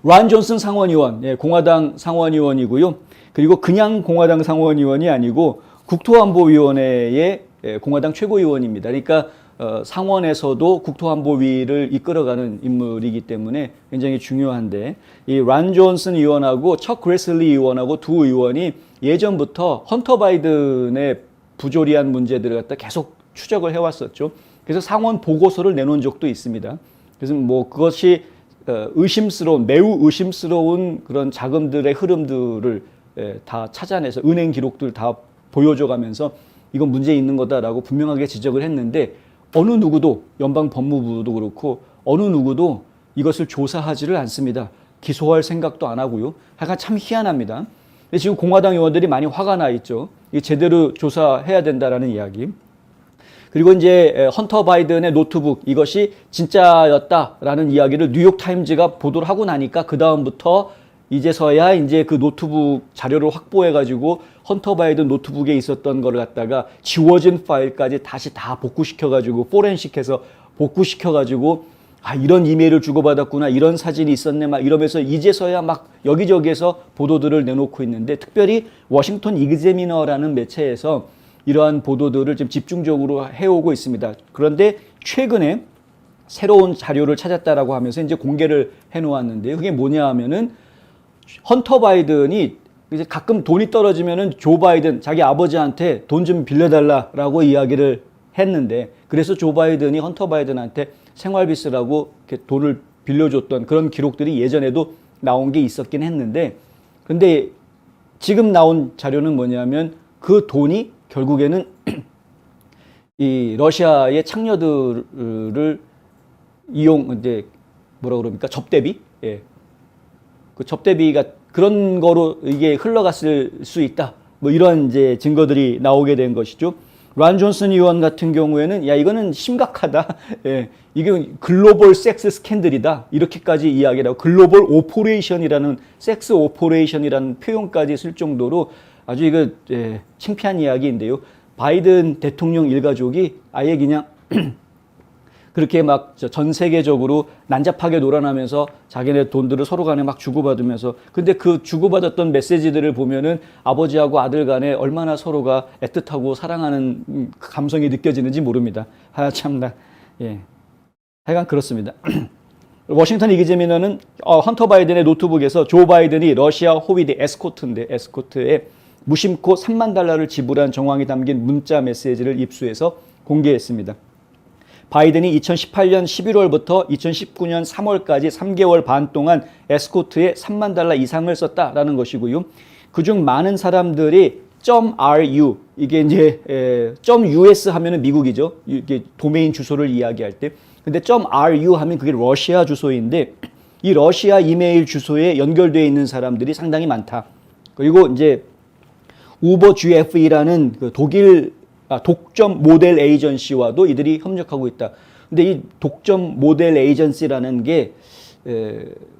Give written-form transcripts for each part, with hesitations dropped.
란 존슨 상원의원, 예, 공화당 상원의원이고요. 그리고 그냥 공화당 상원의원이 아니고 국토안보위원회의 공화당 최고위원입니다. 그러니까 상원에서도 국토안보위를 이끌어가는 인물이기 때문에 굉장히 중요한데, 이 란 존슨 의원하고 척 그레슬리 의원하고 두 의원이 예전부터 헌터 바이든의 부조리한 문제들을 갖다 계속 추적을 해왔었죠. 그래서 상원 보고서를 내놓은 적도 있습니다. 그래서 뭐 그것이 매우 의심스러운 그런 자금들의 흐름들을 다 찾아내서 은행 기록들 다 보여줘가면서 이건 문제 있는 거다라고 분명하게 지적을 했는데, 어느 누구도, 연방 법무부도 그렇고 어느 누구도 이것을 조사하지를 않습니다. 기소할 생각도 안 하고요. 하여간 참 희한합니다. 지금 공화당 의원들이 많이 화가 나 있죠. 제대로 조사해야 된다라는 이야기. 그리고 이제 헌터 바이든의 노트북, 이것이 진짜였다라는 이야기를 뉴욕타임즈가 보도를 하고 나니까 그 다음부터 이제서야 이제 그 노트북 자료를 확보해가지고 헌터 바이든 노트북에 있었던 거를 갖다가 지워진 파일까지 다시 다 복구시켜가지고 포렌식해서 복구시켜가지고 이런 이메일을 주고받았구나, 이런 사진이 있었네, 막 이러면서 이제서야 막 여기저기에서 보도들을 내놓고 있는데, 특별히 워싱턴 이그제미너라는 매체에서 이러한 보도들을 좀 집중적으로 해오고 있습니다. 그런데 최근에 새로운 자료를 찾았다라고 하면서 이제 공개를 해놓았는데요. 그게 뭐냐 하면은 헌터 바이든이 이제 가끔 돈이 떨어지면은 조 바이든, 자기 아버지한테 돈 좀 빌려달라라고 이야기를 했는데, 그래서 조 바이든이 헌터 바이든한테 생활비 쓰라고 이렇게 돈을 빌려줬던 그런 기록들이 예전에도 나온 게 있었긴 했는데, 근데 지금 나온 자료는 뭐냐면 그 돈이 결국에는 이 러시아의 창녀들을 이제 뭐라 그럽니까? 접대비? 예. 그 접대비가 그런 거로 이게 흘러갔을 수 있다. 뭐 이런 이제 증거들이 나오게 된 것이죠. 란 존슨 의원 같은 경우에는 야, 이거는 심각하다. 예. 이게 글로벌 섹스 스캔들이다. 이렇게까지 이야기를 하고, 글로벌 오퍼레이션이라는, 섹스 오퍼레이션이라는 표현까지 쓸 정도로 아주 이거 창피한 이야기인데요. 바이든 대통령 일가족이 아예 그냥 그렇게 막 전 세계적으로 난잡하게 놀아나면서 자기네 돈들을 서로 간에 막 주고받으면서, 근데 그 주고받았던 메시지들을 보면은 아버지하고 아들 간에 얼마나 서로가 애틋하고 사랑하는 감성이 느껴지는지 모릅니다. 참나. 예. 하여간 그렇습니다. 워싱턴 이그제미너는 헌터 바이든의 노트북에서 조 바이든이 러시아 호위대 에스코트에 무심코 3만 달러를 지불한 정황이 담긴 문자 메시지를 입수해서 공개했습니다. 바이든이 2018년 11월부터 2019년 3월까지 3개월 반 동안 에스코트에 3만 달러 이상을 썼다라는 것이고요. 그중 많은 사람들이 .ru, 이게 이제 .us 하면은 미국이죠. 이게 도메인 주소를 이야기할 때. 근데 .ru 하면 그게 러시아 주소인데, 이 러시아 이메일 주소에 연결되어 있는 사람들이 상당히 많다. 그리고 이제 우버 GFE라는 그 독점 모델 에이전시와도 이들이 협력하고 있다. 근데 이 독점 모델 에이전시라는 게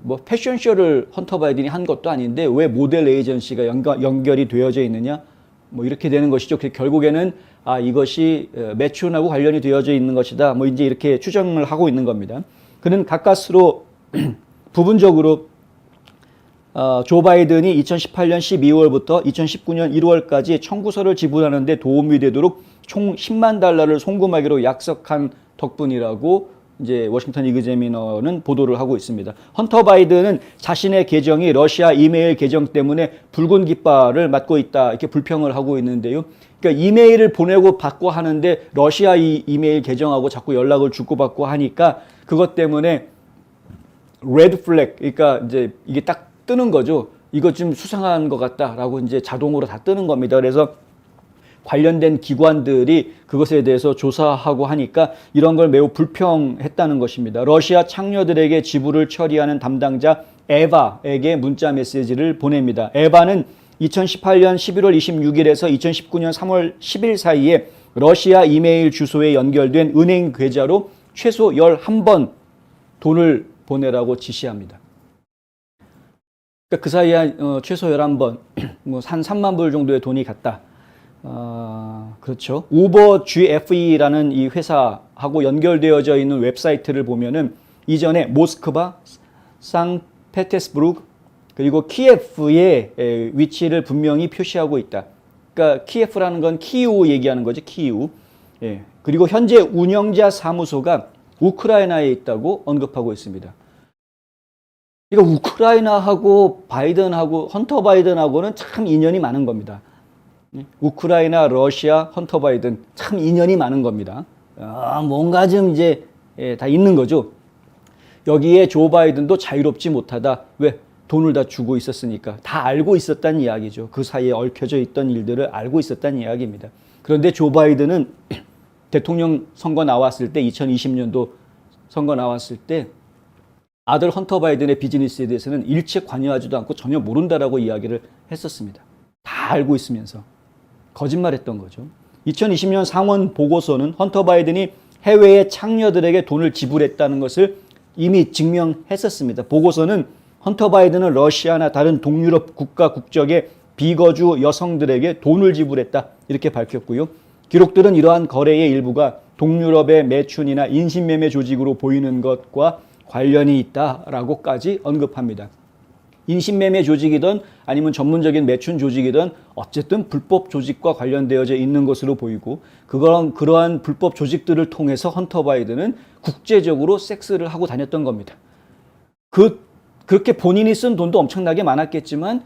뭐 패션쇼를 헌터 바이든이 한 것도 아닌데 왜 모델 에이전시가 연결이 되어져 있느냐? 뭐 이렇게 되는 것이죠. 결국에는 이것이 매춘하고 관련이 되어져 있는 것이다. 뭐 이제 이렇게 추정을 하고 있는 겁니다. 그는 가까스로 부분적으로 조 바이든이 2018년 12월부터 2019년 1월까지 청구서를 지불하는 데 도움이 되도록 총 10만 달러를 송금하기로 약속한 덕분이라고 이제 워싱턴 이그제미너는 보도를 하고 있습니다. 헌터 바이든은 자신의 계정이 러시아 이메일 계정 때문에 붉은 깃발을 맞고 있다, 이렇게 불평을 하고 있는데요. 그러니까 이메일을 보내고 받고 하는데 러시아 이메일 계정하고 자꾸 연락을 주고받고 하니까 그것 때문에 레드 플렉, 그러니까 이제 이게 딱 뜨는 거죠. 이거 좀 수상한 것 같다라고 이제 자동으로 다 뜨는 겁니다. 그래서 관련된 기관들이 그것에 대해서 조사하고 하니까 이런 걸 매우 불평했다는 것입니다. 러시아 창녀들에게 지불을 처리하는 담당자 에바에게 문자 메시지를 보냅니다. 에바는 2018년 11월 26일에서 2019년 3월 10일 사이에 러시아 이메일 주소에 연결된 은행 계좌로 최소 11번 돈을 보내라고 지시합니다. 그 사이에 최소 11번, 뭐 한 3만 불 정도의 돈이 갔다. 그렇죠. 우버 GFE라는 이 회사하고 연결되어져 있는 웹사이트를 보면은 이전에 모스크바, 페테스부르크 그리고 키예프의 위치를 분명히 표시하고 있다. 그러니까 키예프라는 건 키이우 얘기하는 거죠. 키이우. 예. 그리고 현재 운영자 사무소가 우크라이나에 있다고 언급하고 있습니다. 그러니까 우크라이나하고 바이든하고 헌터 바이든하고는 참 인연이 많은 겁니다. 우크라이나, 러시아, 헌터 바이든 참 인연이 많은 겁니다. 뭔가 좀 이제 다 있는 거죠. 여기에 조 바이든도 자유롭지 못하다. 왜? 돈을 다 주고 있었으니까. 다 알고 있었다는 이야기죠. 그 사이에 얽혀져 있던 일들을 알고 있었다는 이야기입니다. 그런데 조 바이든은 대통령 선거 나왔을 때 2020년도 선거 나왔을 때 아들 헌터 바이든의 비즈니스에 대해서는 일체 관여하지도 않고 전혀 모른다라고 이야기를 했었습니다. 다 알고 있으면서 거짓말했던 거죠. 2020년 상원 보고서는 헌터 바이든이 해외의 창녀들에게 돈을 지불했다는 것을 이미 증명했었습니다. 보고서는 헌터 바이든은 러시아나 다른 동유럽 국가 국적의 비거주 여성들에게 돈을 지불했다 이렇게 밝혔고요. 기록들은 이러한 거래의 일부가 동유럽의 매춘이나 인신매매 조직으로 보이는 것과 관련이 있다라고까지 언급합니다. 인신매매 조직이든 아니면 전문적인 매춘 조직이든 어쨌든 불법 조직과 관련되어져 있는 것으로 보이고 그러한 불법 조직들을 통해서 헌터 바이든은 국제적으로 섹스를 하고 다녔던 겁니다. 그렇게 본인이 쓴 돈도 엄청나게 많았겠지만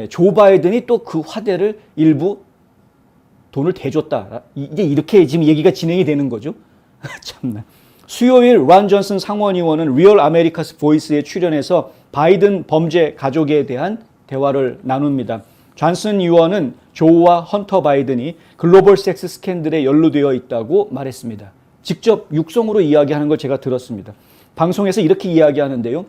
조 바이든이 또 그 화대를 일부 돈을 대줬다. 이제 이렇게 지금 얘기가 진행이 되는 거죠. 참나. 수요일 란 존슨 상원의원은 리얼 아메리카스 보이스에 출연해서 바이든 범죄 가족에 대한 대화를 나눕니다. 존슨 의원은 조와 헌터 바이든이 글로벌 섹스 스캔들에 연루되어 있다고 말했습니다. 직접 육성으로 이야기하는 걸 제가 들었습니다. 방송에서 이렇게 이야기하는데요.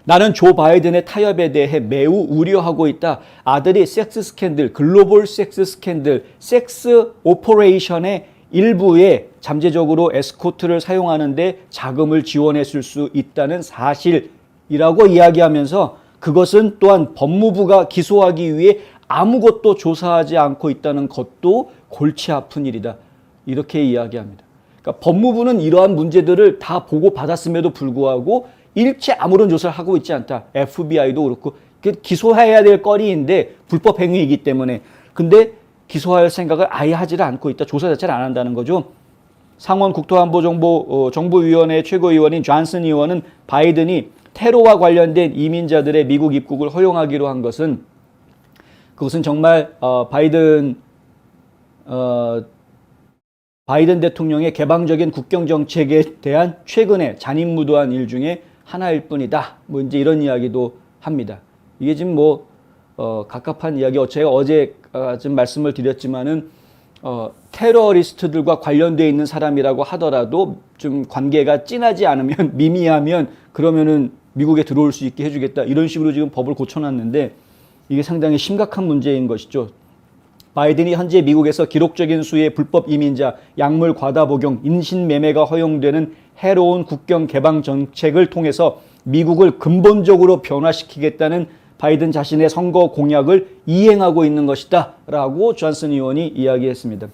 나는 조 바이든의 타협에 대해 매우 우려하고 있다. 아들이 섹스 스캔들, 글로벌 섹스 스캔들, 섹스 오퍼레이션의 일부에 잠재적으로 에스코트를 사용하는데 자금을 지원했을 수 있다는 사실이라고 이야기하면서 그것은 또한 법무부가 기소하기 위해 아무것도 조사하지 않고 있다는 것도 골치 아픈 일이다. 이렇게 이야기합니다. 그러니까 법무부는 이러한 문제들을 다 보고 받았음에도 불구하고 일체 아무런 조사를 하고 있지 않다. FBI도 그렇고 기소해야 될 거리인데 불법 행위이기 때문에 근데 기소할 생각을 아예 하지를 않고 있다. 조사 자체를 안 한다는 거죠. 상원 국토안보정보위원회 최고위원인 존슨 의원은 바이든이 테러와 관련된 이민자들의 미국 입국을 허용하기로 한 것은 그것은 정말 바이든 대통령의 개방적인 국경 정책에 대한 최근의 잔인무도한 일 중에 하나일 뿐이다. 뭐 이제 이런 이야기도 합니다. 이게 지금 갑갑한 이야기. 제가 어제 좀 말씀을 드렸지만은 테러리스트들과 관련되어 있는 사람이라고 하더라도 좀 관계가 진하지 않으면 미미하면 그러면은 미국에 들어올 수 있게 해주겠다. 이런 식으로 지금 법을 고쳐놨는데 이게 상당히 심각한 문제인 것이죠. 바이든이 현재 미국에서 기록적인 수의 불법 이민자, 약물 과다 복용, 인신매매가 허용되는 해로운 국경 개방 정책을 통해서 미국을 근본적으로 변화시키겠다는 바이든 자신의 선거 공약을 이행하고 있는 것이다 라고 존슨 의원이 이야기했습니다.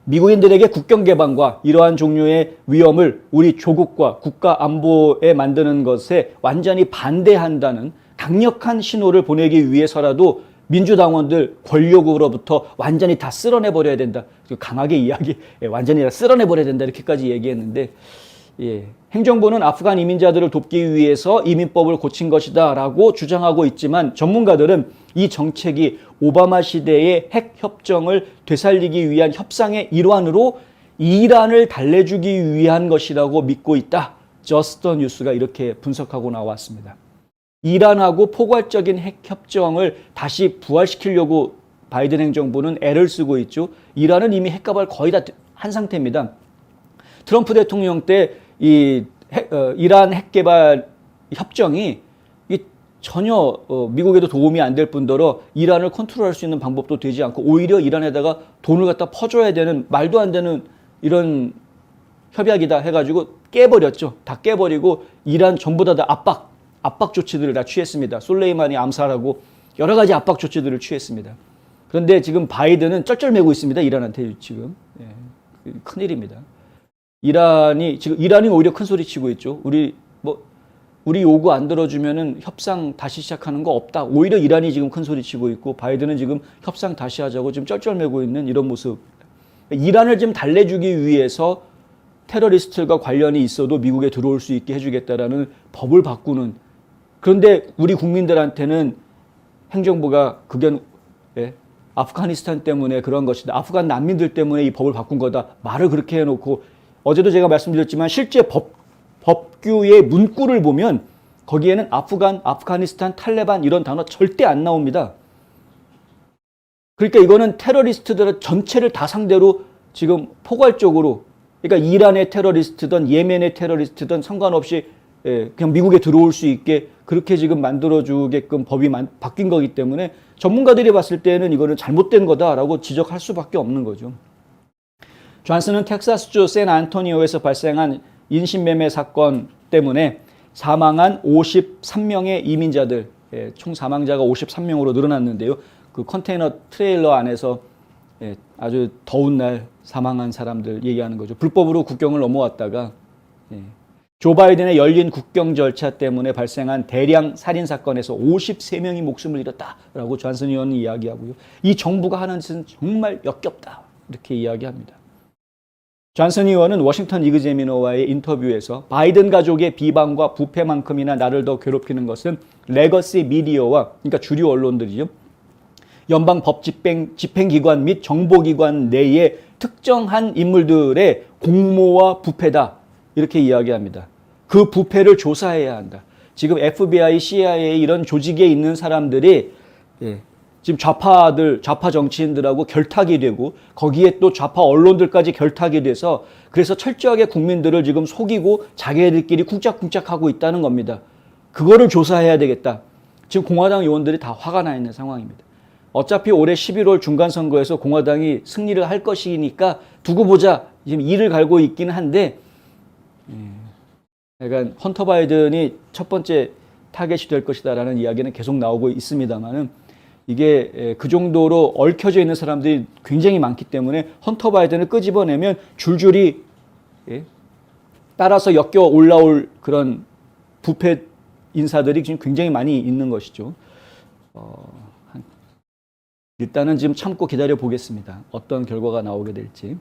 미국인들에게 국경 개방과 이러한 종류의 위험을 우리 조국과 국가 안보에 만드는 것에 완전히 반대한다는 강력한 신호를 보내기 위해서라도 민주당원들 권력으로부터 완전히 다 쓸어내버려야 된다. 강하게 완전히 다 쓸어내버려야 된다. 이렇게까지 얘기했는데 행정부는 아프간 이민자들을 돕기 위해서 이민법을 고친 것이다 라고 주장하고 있지만 전문가들은 이 정책이 오바마 시대의 핵 협정을 되살리기 위한 협상의 일환으로 이란을 달래주기 위한 것이라고 믿고 있다. 저스터 뉴스가 이렇게 분석하고 나왔습니다. 이란하고 포괄적인 핵 협정을 다시 부활시키려고 바이든 행정부는 애를 쓰고 있죠. 이란은 이미 핵가발 거의 다 한 상태입니다. 트럼프 대통령 때 이란 핵개발 협정이 전혀 미국에도 도움이 안 될 뿐더러 이란을 컨트롤할 수 있는 방법도 되지 않고 오히려 이란에다가 돈을 갖다 퍼줘야 되는 말도 안 되는 이런 협약이다 해가지고 깨버렸죠. 다 깨버리고 이란 전부 다 압박 조치들을 다 취했습니다. 솔레이마니 암살하고 여러 가지 압박 조치들을 취했습니다. 그런데 지금 바이든은 쩔쩔매고 있습니다. 이란한테 지금. 큰일입니다. 이란이 오히려 큰 소리 치고 있죠. 우리 우리 요구 안 들어주면은 협상 다시 시작하는 거 없다. 오히려 이란이 지금 큰 소리 치고 있고 바이든은 지금 협상 다시 하자고 지금 쩔쩔매고 있는 이런 모습. 이란을 좀 달래주기 위해서 테러리스트가 관련이 있어도 미국에 들어올 수 있게 해주겠다라는 법을 바꾸는. 그런데 우리 국민들한테는 행정부가 그게 아프가니스탄 때문에 그런 것이다. 아프간 난민들 때문에 이 법을 바꾼 거다. 말을 그렇게 해놓고 어제도 제가 말씀드렸지만 실제 법규의 문구를 보면 거기에는 아프가니스탄, 탈레반 이런 단어 절대 안 나옵니다. 그러니까 이거는 테러리스트들 전체를 다 상대로 지금 포괄적으로 그러니까 이란의 테러리스트든 예멘의 테러리스트든 상관없이 그냥 미국에 들어올 수 있게 그렇게 지금 만들어주게끔 법이 바뀐 거기 때문에 전문가들이 봤을 때는 이거는 잘못된 거다라고 지적할 수밖에 없는 거죠. 존슨은 텍사스주 샌안토니오에서 발생한 인신매매 사건 때문에 사망한 53명의 이민자들, 총 사망자가 53명으로 늘어났는데요. 그 컨테이너 트레일러 안에서 아주 더운 날 사망한 사람들 얘기하는 거죠. 불법으로 국경을 넘어왔다가 조 바이든의 열린 국경 절차 때문에 발생한 대량 살인 사건에서 53명이 목숨을 잃었다라고 존슨 의원은 이야기하고요. 이 정부가 하는 짓은 정말 역겹다 이렇게 이야기합니다. 존슨 의원은 워싱턴 이그제미너와의 인터뷰에서 바이든 가족의 비방과 부패만큼이나 나를 더 괴롭히는 것은 레거시 미디어와 그러니까 주류 언론들이죠. 연방 법 집행기관 및 정보기관 내의 특정한 인물들의 공모와 부패다. 이렇게 이야기합니다. 그 부패를 조사해야 한다. 지금 FBI, CIA 이런 조직에 있는 사람들이 지금 좌파 정치인들하고 결탁이 되고 거기에 또 좌파 언론들까지 결탁이 돼서 그래서 철저하게 국민들을 지금 속이고 자기들끼리 쿵짝쿵짝하고 있다는 겁니다. 그거를 조사해야 되겠다. 지금 공화당 의원들이 다 화가 나 있는 상황입니다. 어차피 올해 11월 중간선거에서 공화당이 승리를 할 것이니까 두고 보자. 지금 이를 갈고 있기는 한데 그러니까 헌터 바이든이 첫 번째 타겟이 될 것이다라는 이야기는 계속 나오고 있습니다만은 이게 그 정도로 얽혀져 있는 사람들이 굉장히 많기 때문에 헌터 바이든을 끄집어내면 줄줄이 따라서 엮여 올라올 그런 부패 인사들이 지금 굉장히 많이 있는 것이죠. 일단은 지금 참고 기다려 보겠습니다. 어떤 결과가 나오게 될지.